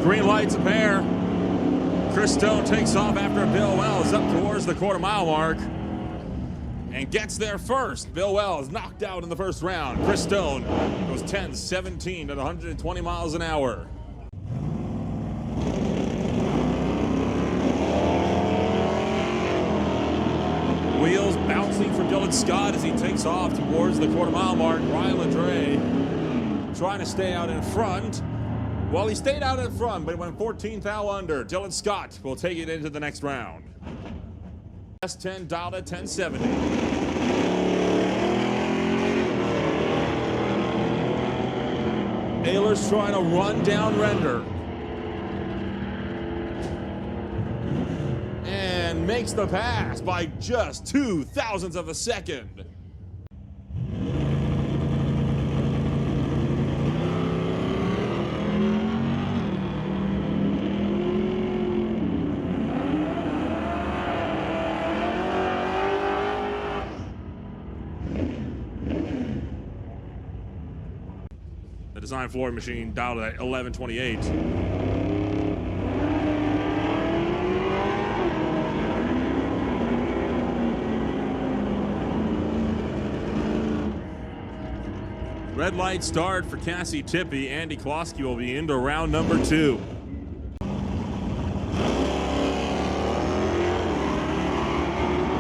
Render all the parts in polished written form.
Green lights a pair. Chris Stone takes off after Bill Wells up towards the quarter-mile mark and gets there first. Bill Wells knocked out in the first round. Chris Stone goes 10-17 at 120 miles an hour. Wheels bouncing for Dylan Scott as he takes off towards the quarter-mile mark. Ryan LeDray trying to stay out in front. Well, he stayed out in front, but he went 14th thou under. Dylan Scott will take it into the next round. S10 dialed at 1070. Ayler's trying to run down Render. And makes the pass by just 0.02 of a second. The design floor machine dialed at 1128. Red light start for Cassie Tippy. Andy Klosky will be into round number 2.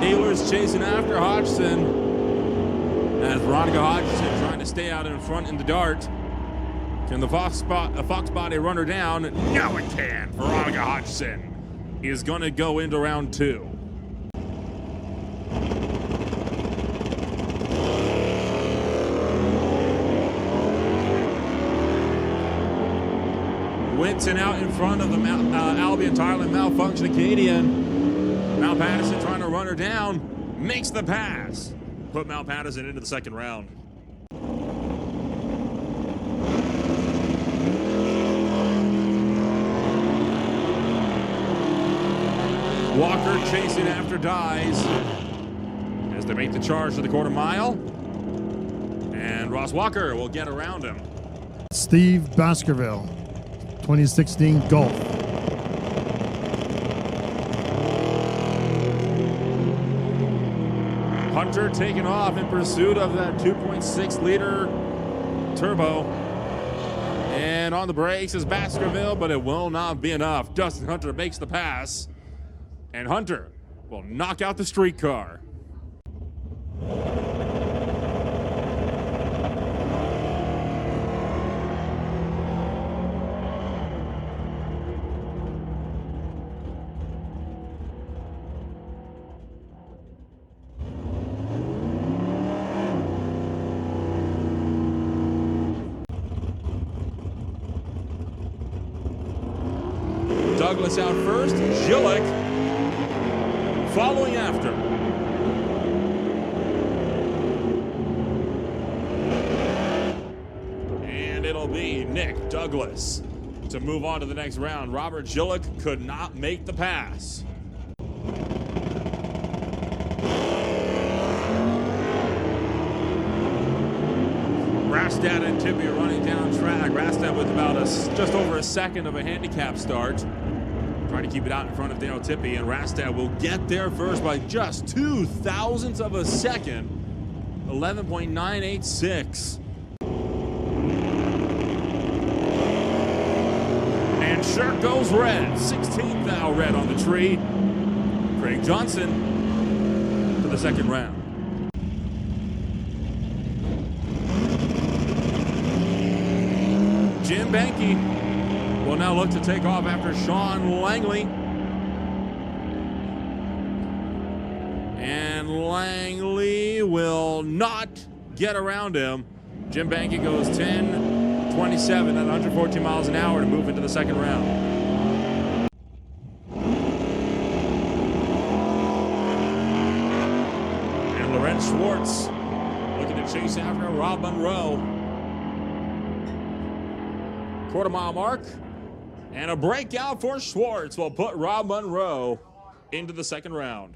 Ayler's chasing after Hodgson as Veronica Hodgson trying to stay out in front in the dart. Can the Fox Body run her down? No, it can. Veronica Hodgson is going to go into round 2. Winton out in front of the Albion Thailand Malfunction Acadian. Mal Patterson trying to run her down. Makes the pass. Put Mal Patterson into the second round. Walker chasing after Dyes as they make the charge to the quarter mile. And Ross Walker will get around him. Steve Baskerville, 2016 Gulf. Hunter taking off in pursuit of that 2.6 liter turbo. And on the brakes is Baskerville, but it will not be enough. Dustin Hunter makes the pass. And Hunter will knock out the streetcar. Douglas out first, Gillick following after. And it'll be Nick Douglas to move on to the next round. Robert Gillick could not make the pass. Rastad and Tippy are running down track. Rastad with about just over a second of a handicap start. Trying to keep it out in front of Daniel Tippy, and Rastad will get there first by just 0.02 of a second. 11.986. And sure goes red. 16th thou red on the tree. Craig Johnson to the second round. Jim Banky will now look to take off after Sean Langley. And Langley will not get around him. Jim Banky goes 10-27 at 114 miles an hour to move into the second round. And Lorenz Schwartz looking to chase after Rob Monroe. Quarter mile mark. And a breakout for Schwartz will put Rob Monroe into the second round.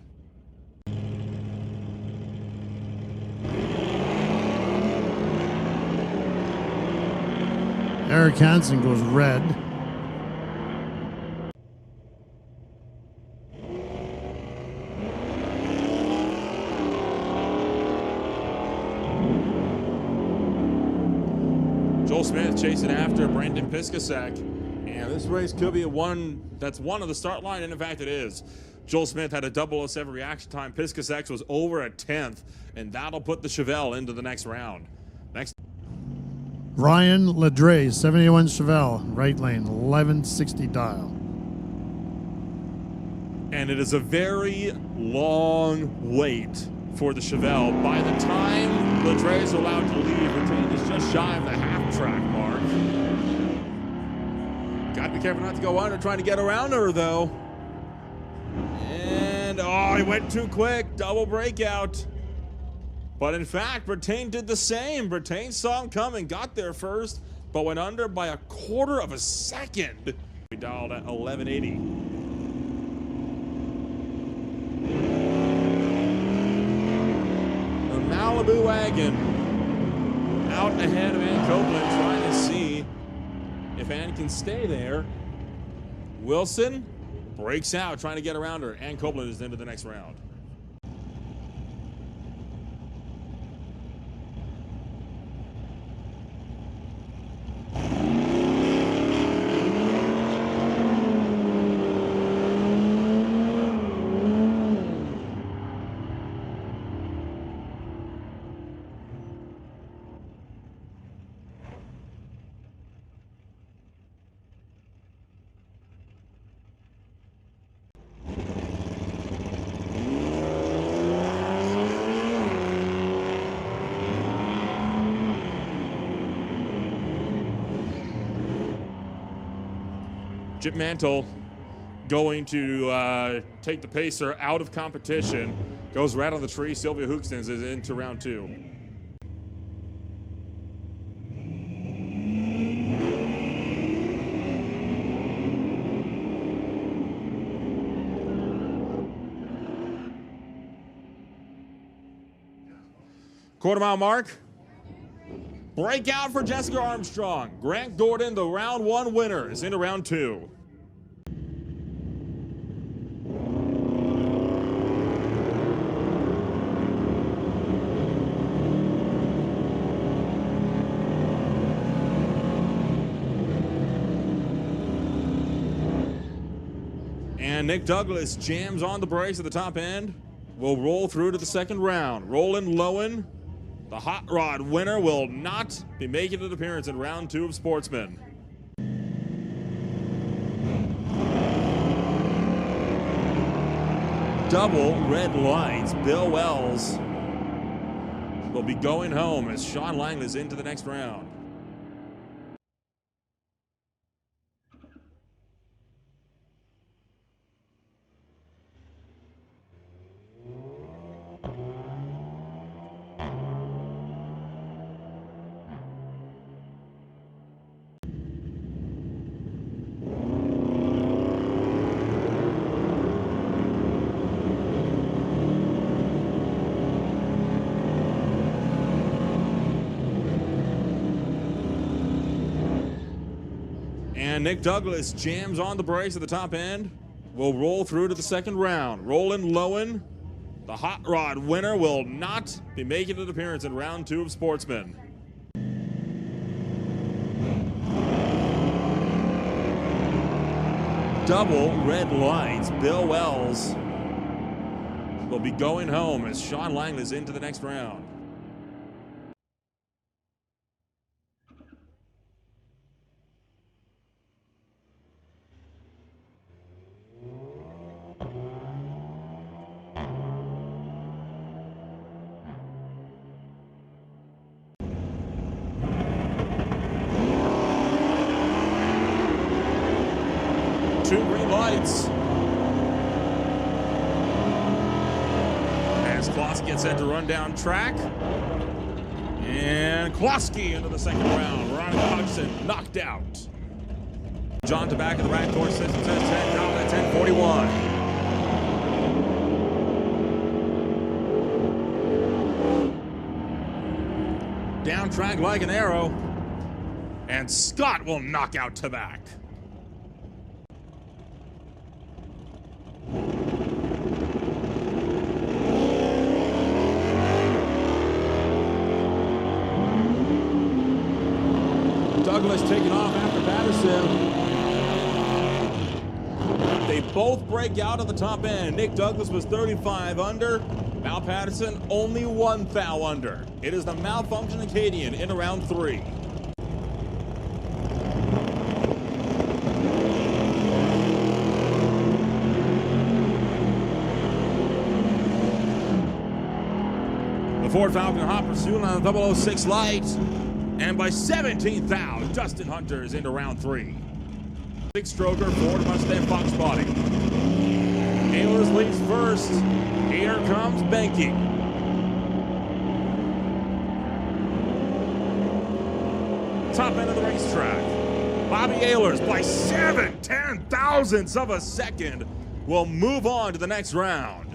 Eric Hansen goes red. Joel Smith chasing after Brandon Piskasek. And this race could be one of the start line, and in fact it is. Joel Smith had a 007 reaction time. Piskasek was over a 10th, and that'll put the Chevelle into the next round. Next. Ryan Ledre, 71 Chevelle, right lane, 1160 dial. And it is a very long wait for the Chevelle. By the time Ledre is allowed to leave, Retain is just shy of the half-track mark. Got to be careful not to go under, trying to get around her, though. And, oh, he went too quick. Double breakout. But in fact, Retain did the same. Retain saw him coming, got there first, but went under by a quarter of a second. We dialed at 1180. The Malibu wagon out ahead of Ann Copeland, trying to see if Ann can stay there. Wilson breaks out, trying to get around her. Ann Copeland is into the next round. Chip Mantle going to take the pacer out of competition. Goes right on the tree. Sylvia Hookstens is into round two. Quarter-mile mark. Breakout for Jessica Armstrong. Grant Gordon, the round one winner, is into round two. And Nick Douglas jams on the brakes at the top end. Will roll through to the second round. Roland Lowen, the hot rod winner, will not be making an appearance in round two of Sportsman. Double red lights. Bill Wells will be going home as Sean Langley is into the next round. And Nick Douglas jams on the brakes at the top end. Will roll through to the second round. Roland Lowen, the hot rod winner, will not be making an appearance in round two of Sportsman. Double red lights. Bill Wells will be going home as Sean Langley is into the next round. Two green lights. As Kloski gets set to run down track. And Kloski into the second round. Veronica Hodgson knocked out. John Tabak in the right course system says 10, down at 10:41. Down track like an arrow. And Scott will knock out Tabak. Douglas taking off after Patterson. They both break out of the top end. Nick Douglas was 35 under. Mal Patterson only 1 thou under. It is the malfunction Acadian in round 3. The Ford Falcon hot pursuit on the 006 light. And by 17 thou, Dustin Hunter is into round 3. 6-stroker Ford Mustang Fox body. Ehlers leads first. Here comes Benke. Top end of the racetrack. Bobby Ehlers by 7/10,000ths of a second will move on to the next round.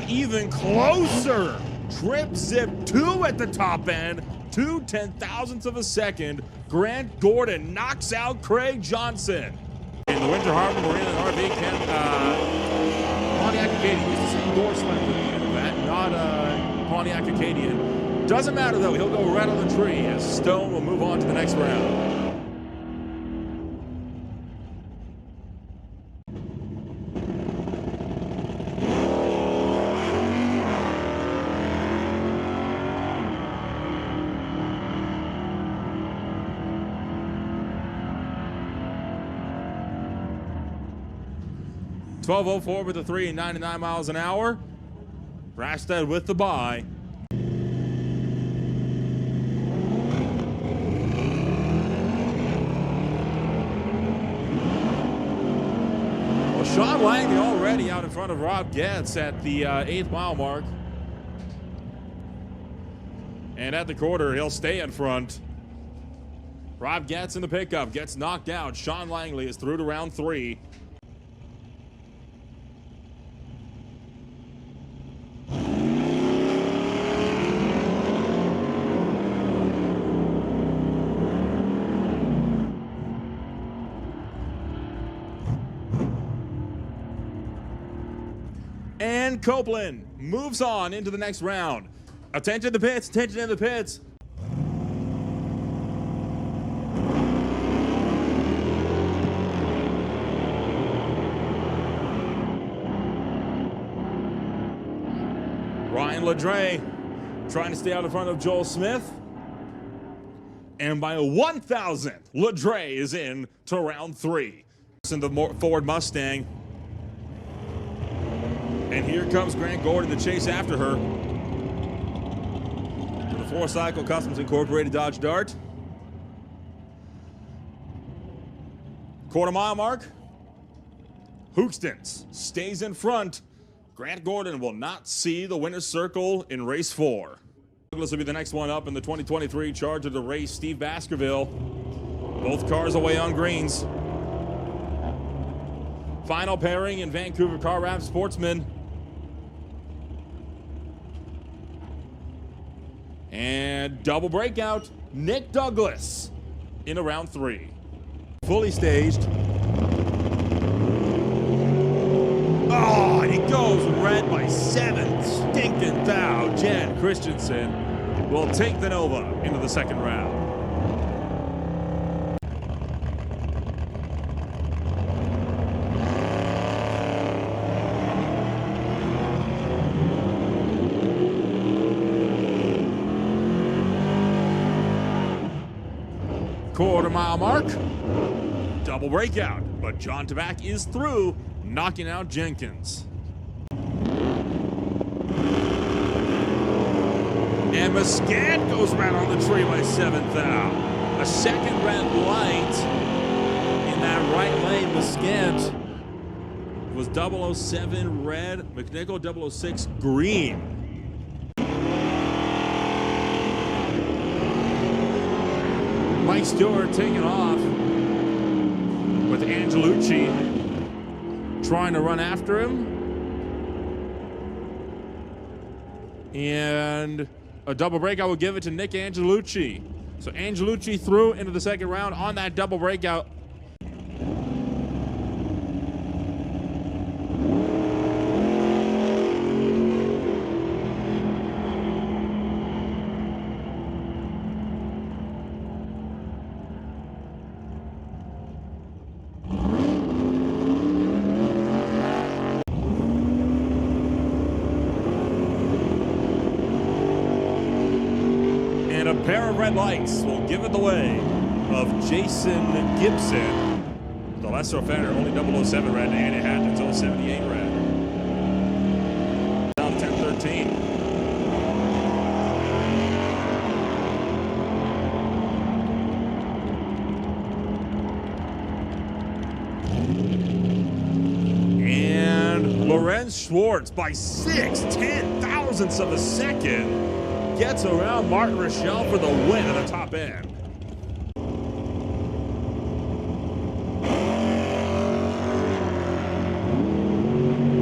Even closer. Trip Zip 2 at the top end. 2/10,000ths of a second. Grant Gordon knocks out Craig Johnson. In the Winter Harbor Marine and RV camp, Pontiac Acadian used to say door slam at the end of that, not Pontiac Acadian. Doesn't matter though, he'll go right on the tree as Stone will move on to the next round. .1204 with the 3 and 99 miles an hour. Rastad with the bye. Well, Sean Langley already out in front of Rob Getz at the 8th mile mark. And at the quarter, he'll stay in front. Rob Getz in the pickup, gets knocked out. Sean Langley is through to round 3. And Copeland moves on into the next round. Attention to the pits, attention in the pits. Ryan Ledre trying to stay out in front of Joel Smith. And by 1,000th, Ledre is in to round 3. In the Ford Mustang. And here comes Grant Gordon to chase after her. To the 4-cycle Customs Incorporated Dodge Dart. Quarter-mile mark. Hookstons stays in front. Grant Gordon will not see the winner's circle in race 4. Douglas will be the next one up in the 2023 Charge of the Race, Steve Baskerville. Both cars away on greens. Final pairing in Vancouver Car Wrap Sportsman. And double breakout, Nick Douglas into round 3. Fully staged. Oh, and he goes red by 7 stinking thou. Jan Christensen will take the Nova into the second round. Quarter-mile mark. Double breakout, but John Tabak is through, knocking out Jenkins. And Muscat goes right on the tree by 7 thou. A second red light in that right lane. Muscat was 007 red, McNichol 006 green. Mike Stewart taking off with Angelucci trying to run after him. And a double break, I will give it to Nick Angelucci. So Angelucci through into the second round on that double breakout. A pair of red lights will give it the way of Jason Gibson. The lesser offender, only 007 red, and it happens 078 red. Down to 10-13. And Lorenz Schwartz by 0.6 of a second gets around Martin Rochelle for the win at the top end.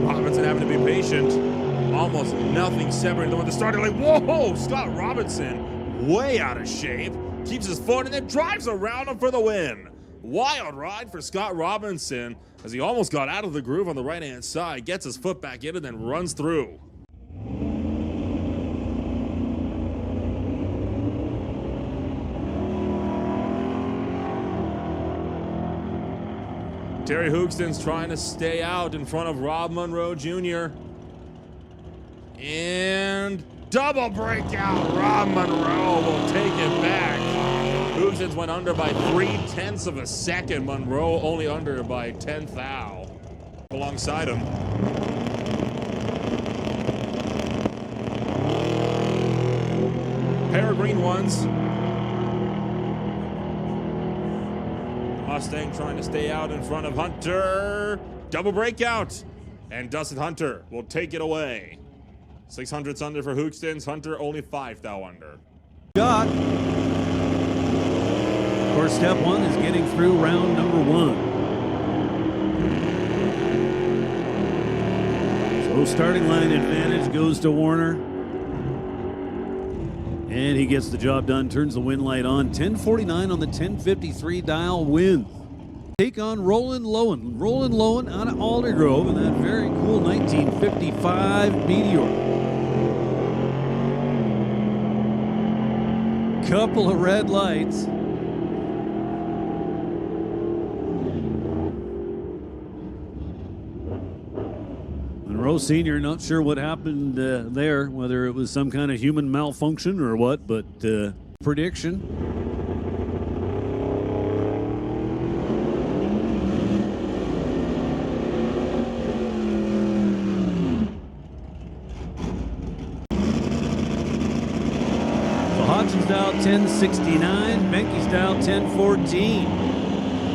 Robinson having to be patient. Almost nothing separating them at the start. Like, whoa, Scott Robinson way out of shape. Keeps his foot and then drives around him for the win. Wild ride for Scott Robinson as he almost got out of the groove on the right-hand side. Gets his foot back in and then runs through. Terry Hoogston's trying to stay out in front of Rob Monroe Jr. And double breakout. Rob Monroe will take it back. Hoogston's went under by 0.3 of a second. Monroe only under by 10 thou. Alongside him. Pair of green ones. Mustang trying to stay out in front of Hunter. Double breakout. And Dustin Hunter will take it away. 600s under for Hoogston's. Hunter only 5 thou under. Got. Of course, step one is getting through round number 1. So starting line advantage goes to Warner. And he gets the job done, turns the win light on. 10:49 on the 10:53 dial win. Take on Roland Lowen. Roland Lowen out of Aldergrove in that very cool 1955 Meteor. Couple of red lights. Monroe Sr., not sure what happened there, whether it was some kind of human malfunction or what, but prediction. So Hodgson's dial 1069, Benke's dial 1014.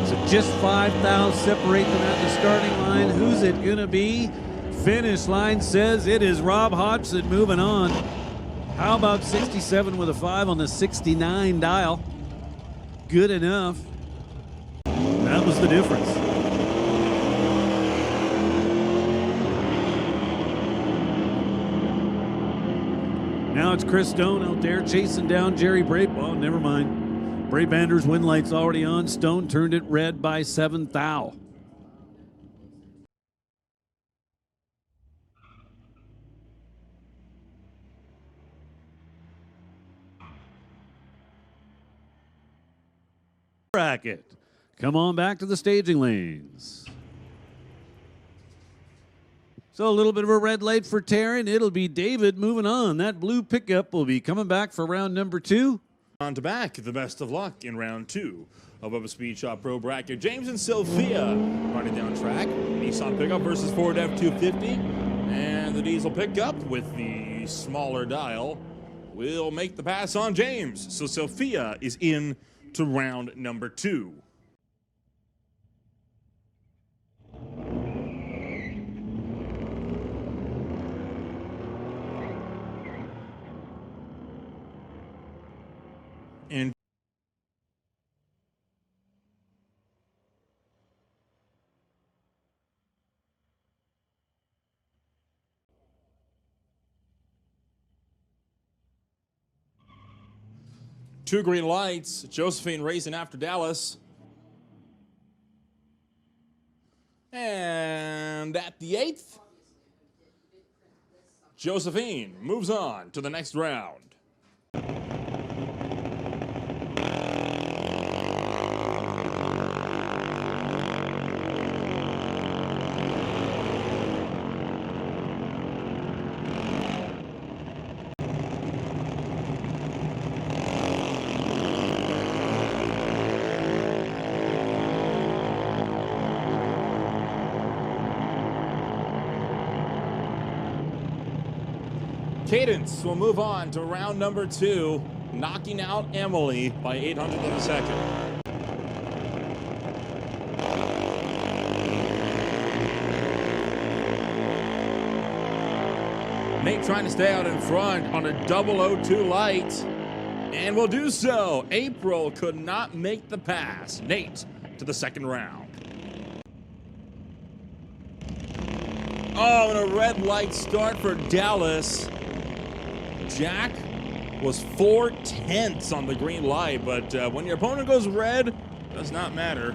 So just 5 thou separate them at the starting line. Who's it gonna be? Finish line says it is Rob Hodgson moving on. How about 67 with a 5 on the 69 dial? Good enough. That was the difference. Now it's Chris Stone out there chasing down Jerry Brape. Well, never mind. Brabander's win light's already on. Stone turned it red by 7 thou. Bracket. Come on back to the staging lanes. So a little bit of a red light for Taryn. It'll be David moving on. That blue pickup will be coming back for round number 2. On to back, the best of luck in round 2 of Bubba Speed Shop Pro Bracket. James and Sophia running down track. Nissan pickup versus Ford F-250. And the diesel pickup with the smaller dial will make the pass on James. So Sophia is in to round number 2. And 2 green lights. Josephine racing after Dallas. And at the 8th, Josephine moves on to the next round. Cadence will move on to round number 2, knocking out Emily by 800th of a second. Nate trying to stay out in front on a 002 light, and will do so. April could not make the pass. Nate to the second round. Oh, and a red light start for Dallas. Jack was 4/10 on the green light, but when your opponent goes red, it does not matter.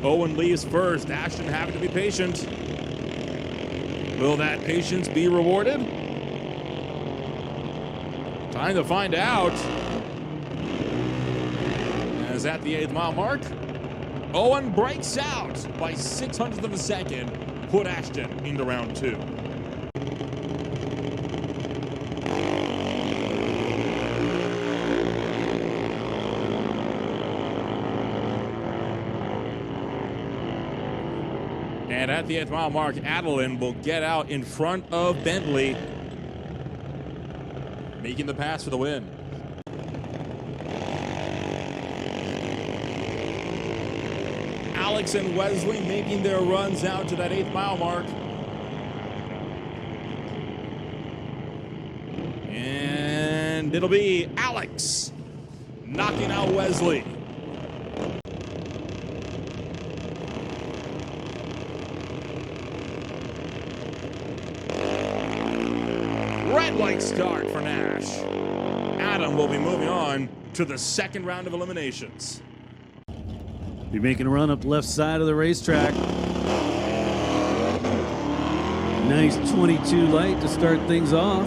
Owen leaves first. Ashton having to be patient. Will that patience be rewarded? Time to find out. As at the 8th mile mark, Owen breaks out by 600th of a second, put Ashton into round 2. And at the 8th mile mark, Adeline will get out in front of Bentley, making the pass for the win. Alex and Wesley making their runs out to that 8th mile mark. And it'll be Alex knocking out Wesley. Red light start for Nash. Adam will be moving on to the second round of eliminations. Be making a run up the left side of the racetrack. Nice 22 light to start things off.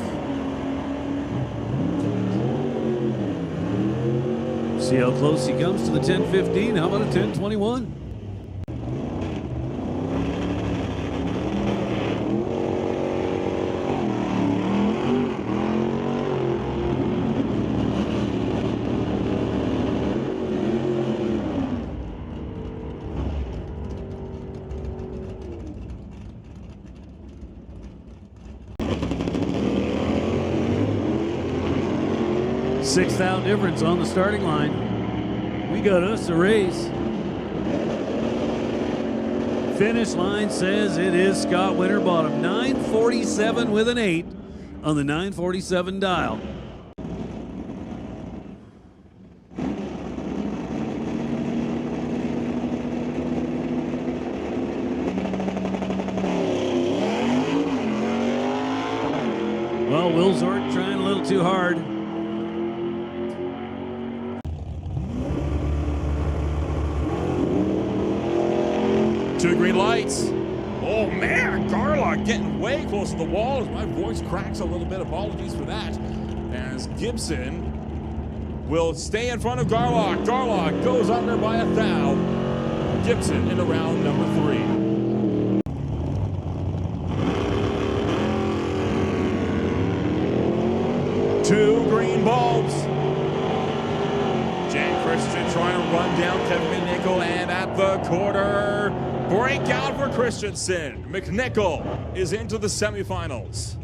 See how close he comes to the 10:15. How about a 10:21? Sixth out difference on the starting line. We got us a race. Finish line says it is Scott Winterbottom. 9:47 with an 8 on the 9:47 dial. Well, Will Zork trying a little too hard. Two green lights. Oh man, Garlock getting way close to the wall as my voice cracks a little bit. Apologies for that. As Gibson will stay in front of Garlock. Garlock goes under by a thou. Gibson into round number 3. Two green bulbs. Jan Christian trying to run down Kevin McNichol, and at the quarter, breakout for Christensen. McNichol is into the semifinals.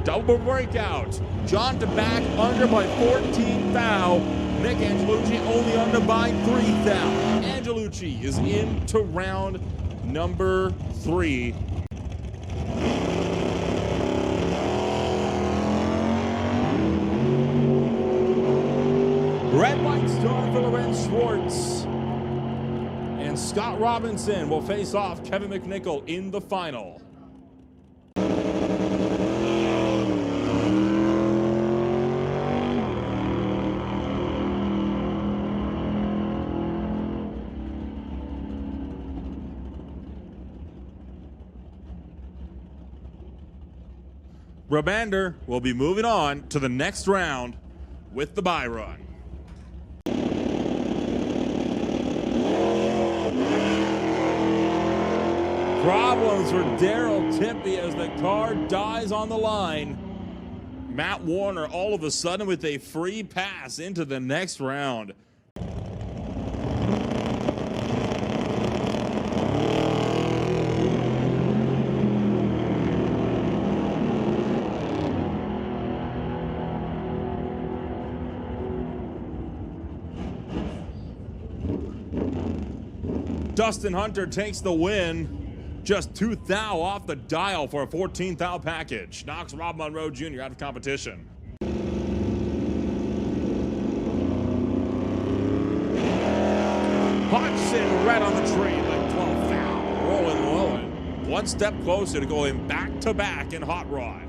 Double breakout. John to back under by 14 thou. Nick Angelucci only under by 3 thou. Angelucci is into round number 3. Brent Schwartz and Scott Robinson will face off Kevin McNichol in the final. Brabander will be moving on to the next round with the bye run. Problems for Daryl Timpey as the car dies on the line. Matt Warner all of a sudden with a free pass into the next round. Dustin Hunter takes the win. Just 2 thou off the dial for a 14 thou package. Knocks Rob Monroe Jr. out of competition. Hodgson right on the train, like 12 thou. Rolling low and one step closer to going back to back in Hot Rod.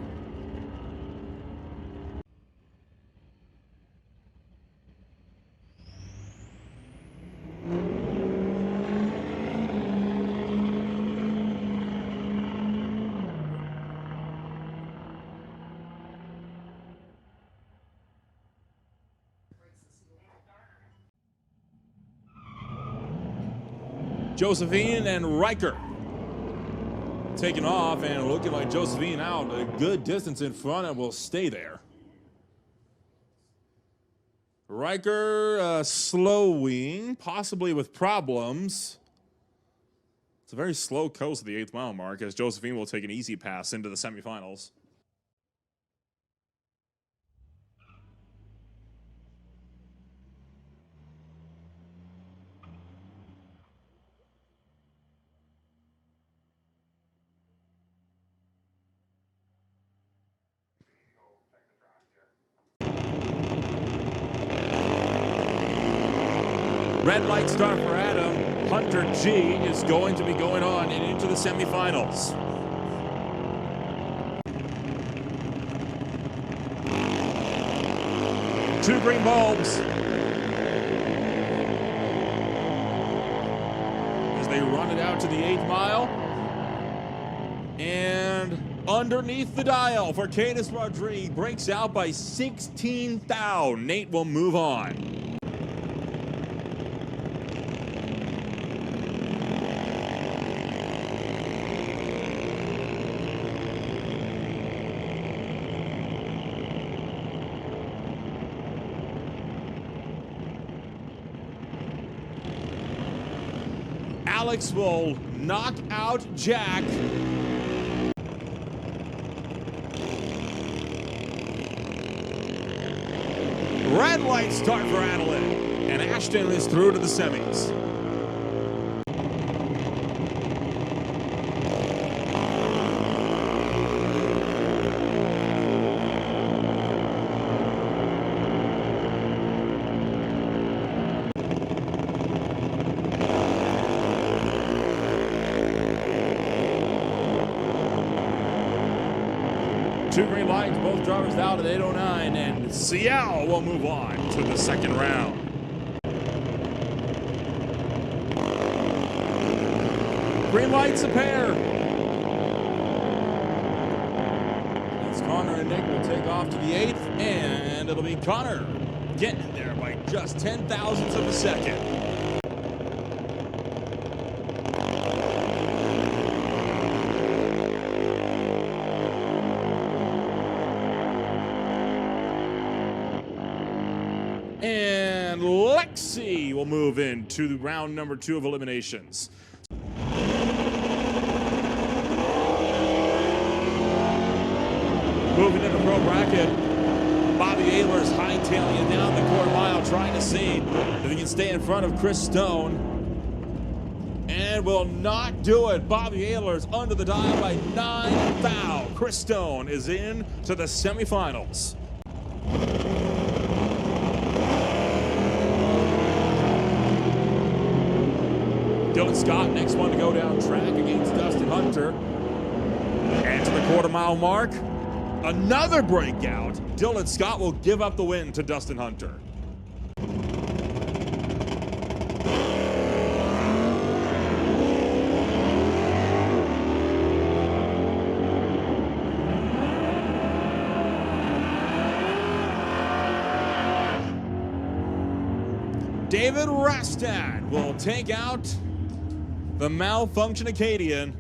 Josephine and Riker taking off and looking like Josephine out a good distance in front and will stay there. Riker slowing, possibly with problems. It's a very slow coast at the 8th mile mark as Josephine will take an easy pass into the semifinals. Red light start for Adam. Hunter G is going to be going on and into the semifinals. Two green bulbs as they run it out to the 8th mile. And underneath the dial for Cadis Rodriguez, breaks out by 16 thou. Nate will move on. Alex will knock out Jack. Red light start for Adeline. And Ashton is through to the semis. Two green lights, both drivers out at 8:09, and Seattle will move on to the second round. Green lights a pair. It's Connor and Nick will take off to the 8th, and it'll be Connor getting there by just 10 thousandths of a second. And Lexi will move into the round number 2 of eliminations. Moving into pro bracket, Bobby Ehlers hightailing it down the quarter mile, trying to see if he can stay in front of Chris Stone. And will not do it. Bobby Ehlers under the dial by 9 thou. Chris Stone is in to the semifinals. Dylan Scott, next one to go down track against Dustin Hunter. And to the quarter-mile mark, another breakout. Dylan Scott will give up the win to Dustin Hunter. David Rastad will take out the malfunction Acadian.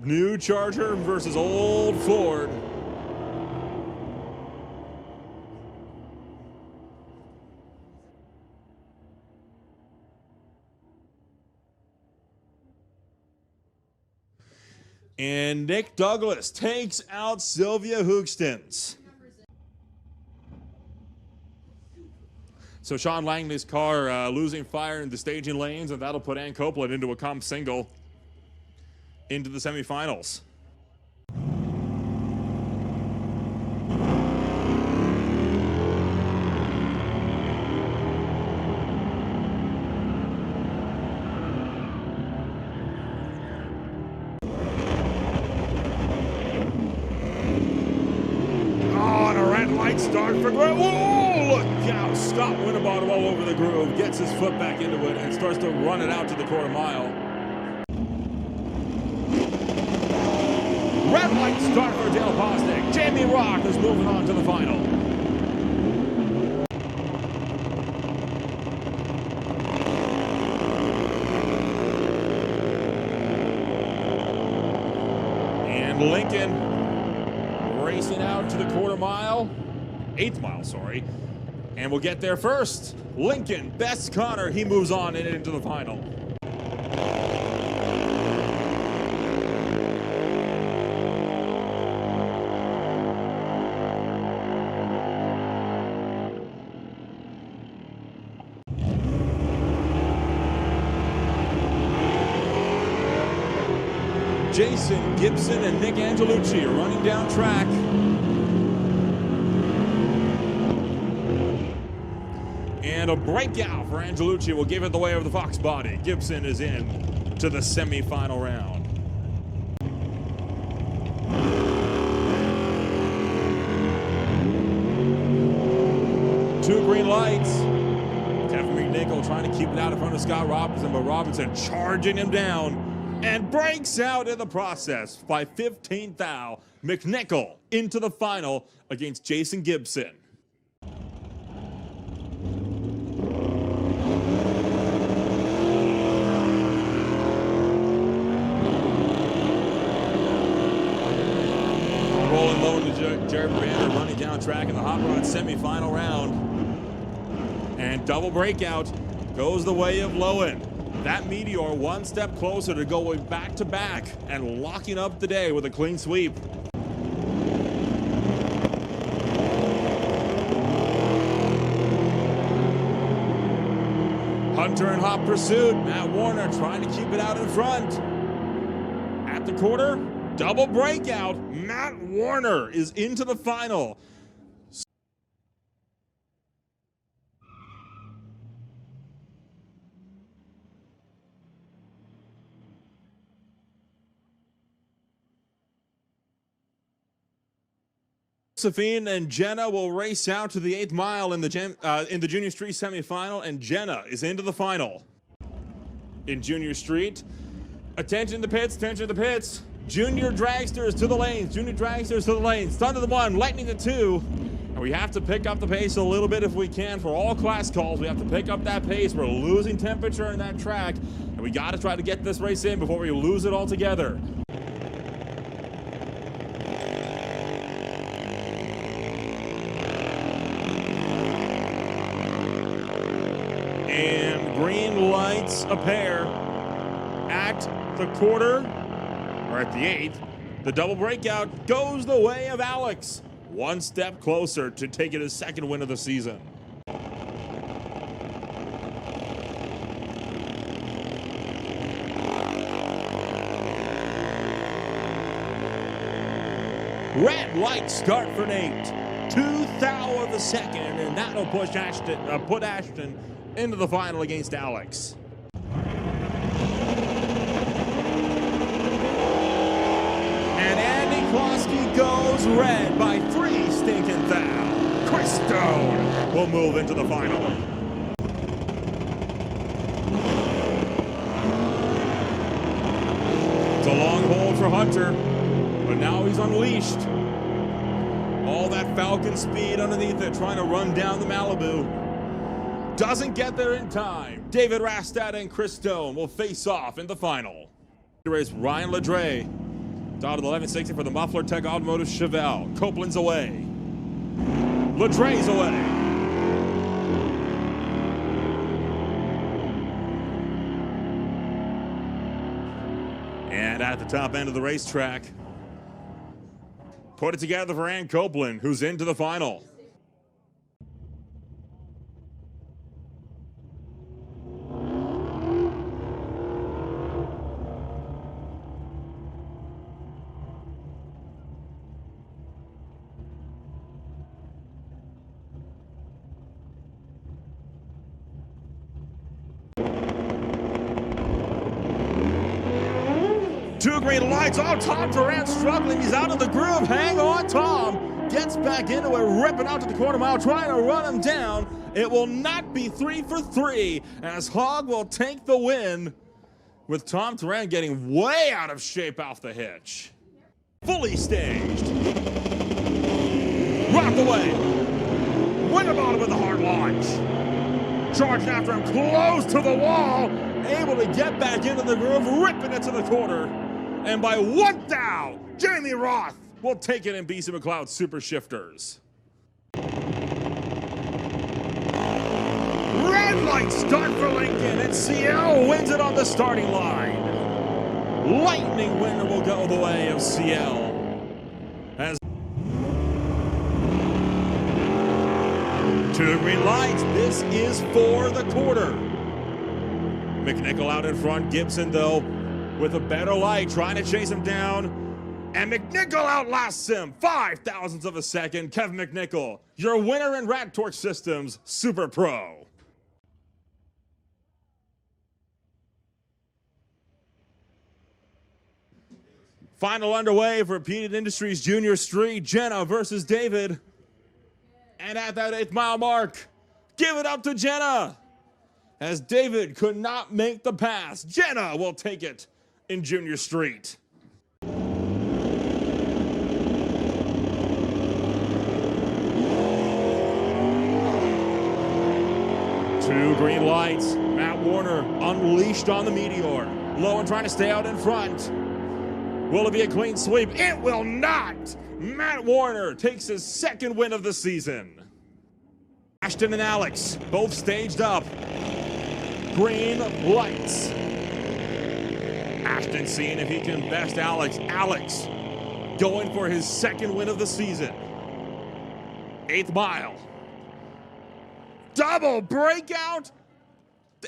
New Charger versus old Ford. And Nick Douglas takes out Sylvia Hoogstens. So Sean Langley's car losing fire in the staging lanes, and that'll put Ann Copeland into a comp single into the semifinals. Start for Grant. Whoa, look out. Scott Winterbottom all over the groove. Gets his foot back into it and starts to run it out to the quarter mile. Red light start for Dale Posnick. Jamie Rock is moving on to the final. And Lincoln racing out to the quarter mile. 8th mile, sorry. And we'll get there first. Lincoln, Bess Connor, he moves on and into the final. Jason Gibson and Nick Angelucci are running down track. And a breakout for Angelucci will give it the way of the Fox body. Gibson is in to the semifinal round. Two green lights. Kevin McNichol trying to keep it out in front of Scott Robinson, but Robinson charging him down and breaks out in the process by 15th thou. McNichol into the final against Jason Gibson. Rolling low into Jared Brander running down track in the Hot Rod semifinal round. And double breakout goes the way of Lowen. That Meteor one step closer to going back to back and locking up the day with a clean sweep. Hunter in hot pursuit. Matt Warner trying to keep it out in front. At the quarter, double breakout. Matt Warner is into the final. Josephine and Jenna will race out to the 8th mile in the Junior Street semifinal, and Jenna is into the final. In Junior Street, attention to the pits, attention to the pits. Junior dragsters to the lanes, junior dragsters to the lanes. Thunder to the 1, Lightning to 2. And we have to pick up the pace a little bit if we can for all class calls. We have to pick up that pace. We're losing temperature in that track, and we got to try to get this race in before we lose it altogether. And green lights a pair at the quarter, or at the 8th. The double breakout goes the way of Alex. One step closer to taking his second win of the season. Red light start for Nate. 2/1000 of a second, and that'll push put Ashton into the final against Alex. And Andy Klosky goes red by 3 stinking thou. Chris Stone will move into the final. It's a long hold for Hunter, but now he's unleashed. All that Falcon speed underneath it, trying to run down the Malibu. Doesn't get there in time. David Rastad and Chris Stone will face off in the final. Race Ryan Ledre. Dotted 1160 for the Muffler Tech Automotive Chevelle. Copeland's away. Ledre's away. And at the top end of the racetrack, put it together for Ann Copeland, who's into the final. Two green lights. Oh, Tom Durant struggling. He's out of the groove. Hang on, Tom. Gets back into it, ripping out to the quarter mile, trying to run him down. It will not be 3 for 3 as Hogg will take the win with Tom Durant getting way out of shape off the hitch. Fully staged. Rocked away. Winterbottom with the hard launch. Charged after him, close to the wall. Able to get back into the groove, ripping it to the quarter. And by 1 thou, Jamie Roth will take it in BC McLeod Super Shifters. Red light start for Lincoln, and CL wins it on the starting line. Lightning winner will go the way of CL. As 2 green lights, this is for the quarter. McNichol out in front, Gibson though with a better light, trying to chase him down. And McNichol outlasts him, 0.005 of a second. Kevin McNichol, your winner in Rat Torque Systems Super Pro. Final underway for Repeated Industries Junior Street, Jenna versus David. And at that 8th mile mark, give it up to Jenna. As David could not make the pass, Jenna will take it in Junior Street. 2 green lights. Matt Warner unleashed on the Meteor. Lowen trying to stay out in front. Will it be a clean sweep? It will not! Matt Warner takes his 2nd win of the season. Ashton and Alex both staged up. Green lights. Ashton seeing if he can best Alex. Alex going for his 2nd win of the season. 8th mile. Double breakout.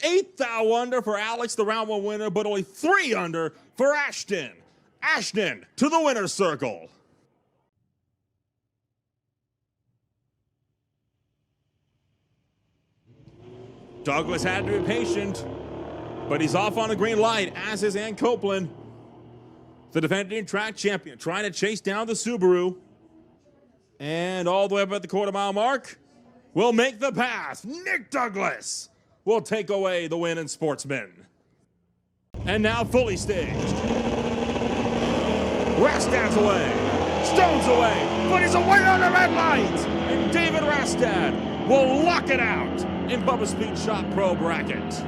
8 thou under for Alex, the round 1 winner, but only 3 under for Ashton. Ashton to the winner's circle. Douglas had to be patient, but he's off on a green light, as is Ann Copeland, the defending track champion, trying to chase down the Subaru. And all the way up at the quarter-mile mark, will make the pass. Nick Douglas will take away the win in Sportsman. And now fully staged. Rastad's away. Stone's away. But he's away on the red light. And David Rastad will lock it out in Bubba Speed Shop Pro bracket.